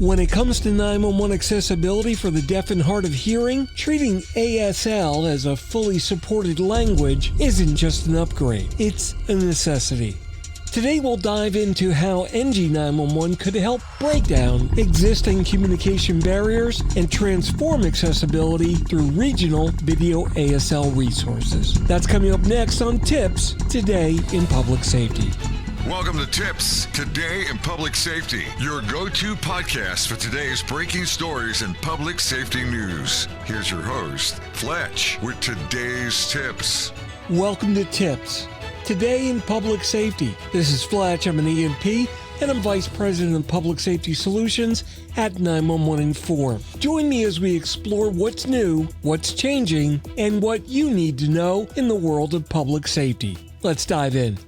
When it comes to 911 accessibility for the deaf and hard of hearing, treating ASL as a fully supported language isn't just an upgrade, it's a necessity. Today we'll dive into how NG911 could help break down existing communication barriers and transform accessibility through regional video ASL resources. That's coming up next on TiPS, Today in Public Safety. Welcome to TiPS, Today in Public Safety, your go-to podcast for today's breaking stories in public safety news. Here's your host, Fletch, with today's tips. Welcome to TiPS, Today in Public Safety. This is Fletch, I'm an EMP, and I'm Vice President of Public Safety Solutions at 911 Inform. Join me as we explore what's new, what's changing, and what you need to know in the world of public safety. Let's dive in.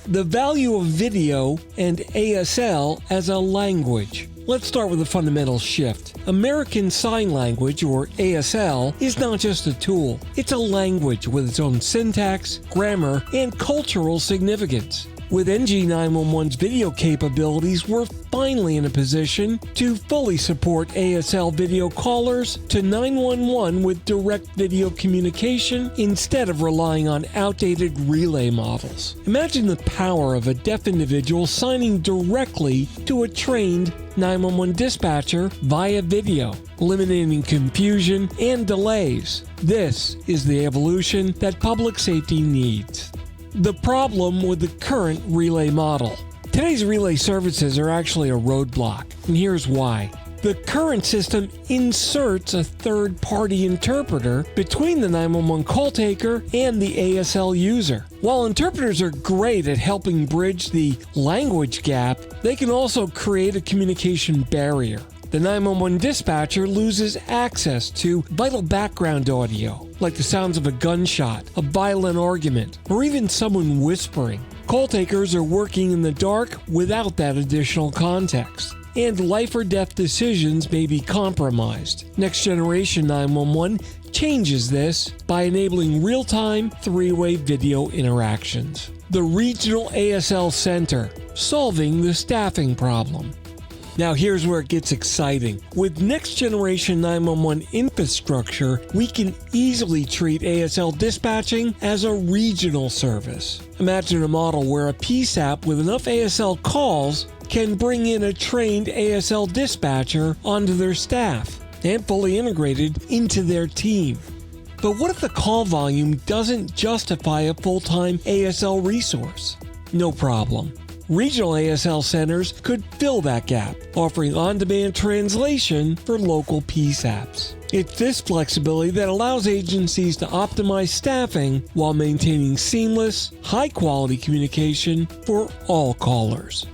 The value of video and ASL as a language. Let's start with a fundamental shift. American Sign Language, or ASL, is not just a tool. It's a language with its own syntax, grammar, and cultural significance. With NG911's video capabilities, we're finally in a position to fully support ASL video callers to 911 with direct video communication instead of relying on outdated relay models. Imagine the power of a deaf individual signing directly to a trained 911 dispatcher via video, eliminating confusion and delays. This is the evolution that public safety needs. The problem with the current relay model. Today's relay services are actually a roadblock, and here's why. The current system inserts a third-party interpreter between the 911 call taker and the ASL user. While interpreters are great at helping bridge the language gap, they can also create a communication barrier. The 911 dispatcher loses access to vital background audio, like the sounds of a gunshot, a violent argument, or even someone whispering. Call takers are working in the dark without that additional context, and life or death decisions may be compromised. Next Generation 911 changes this by enabling real-time three-way video interactions. The Regional ASL Center, solving the staffing problem. Now here's where it gets exciting. With Next Generation 911 infrastructure, we can easily treat ASL dispatching as a regional service. Imagine a model where a PSAP with enough ASL calls can bring in a trained ASL dispatcher onto their staff and fully integrated into their team. But what if the call volume doesn't justify a full-time ASL resource? No problem. Regional ASL centers could fill that gap, offering on-demand translation for local PSAPs. It's this flexibility that allows agencies to optimize staffing while maintaining seamless, high-quality communication for all callers.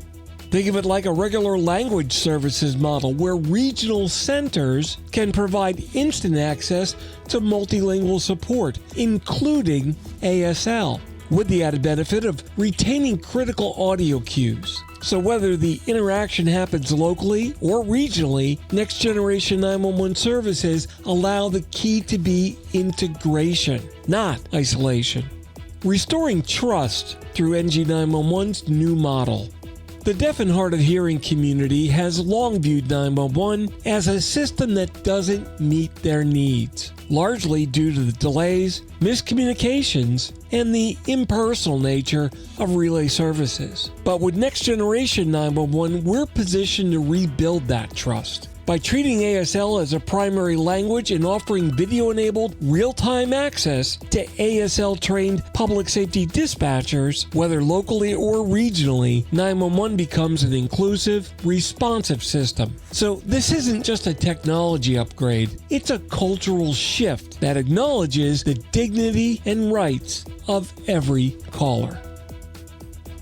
Think of it like a regular language services model where regional centers can provide instant access to multilingual support, including ASL, with the added benefit of retaining critical audio cues. So whether the interaction happens locally or regionally, Next Generation 911 services allow the key to be integration, not isolation. Restoring trust through NG911's new model. The deaf and hard of hearing community has long viewed 911 as a system that doesn't meet their needs, largely due to the delays, miscommunications, and the impersonal nature of relay services. But with Next Generation 911, we're positioned to rebuild that trust. By treating ASL as a primary language and offering video-enabled real-time access to ASL-trained public safety dispatchers, whether locally or regionally, 911 becomes an inclusive, responsive system. So this isn't just a technology upgrade, it's a cultural shift that acknowledges the dignity and rights of every caller.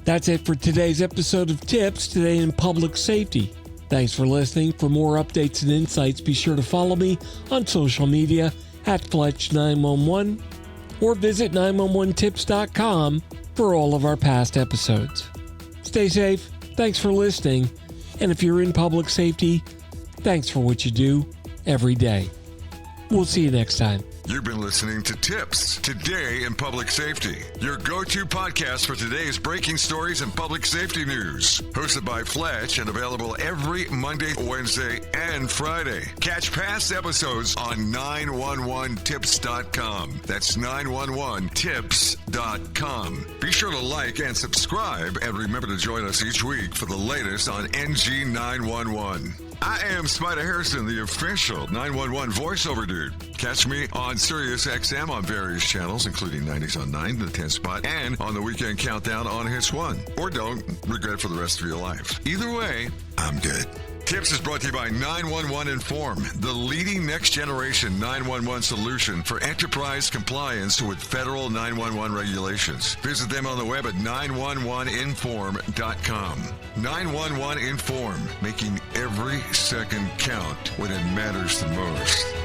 That's it for today's episode of TiPS, Today in Public Safety. Thanks for listening. For more updates and insights, be sure to follow me on social media at Fletch911 or visit 911tips.com for all of our past episodes. Stay safe. Thanks for listening. And if you're in public safety, thanks for what you do every day. We'll see you next time. You've been listening to TiPS, Today in Public Safety, your go-to podcast for today's breaking stories and public safety news. Hosted by Fletch and available every Monday, Wednesday, and Friday. Catch past episodes on 911tips.com. That's 911tips.com. Be sure to like and subscribe, and remember to join us each week for the latest on NG911. I am Spider Harrison, the official 911 voiceover dude. Catch me on Sirius XM on various channels, including 90s on 9, the 10 spot, and on the Weekend Countdown on Hits 1. Or don't regret it for the rest of your life. Either way, I'm good. TiPS is brought to you by 911 Inform, the leading next-generation 911 solution for enterprise compliance with federal 911 regulations. Visit them on the web at 911inform.com. 911 Inform, making every second count when it matters the most.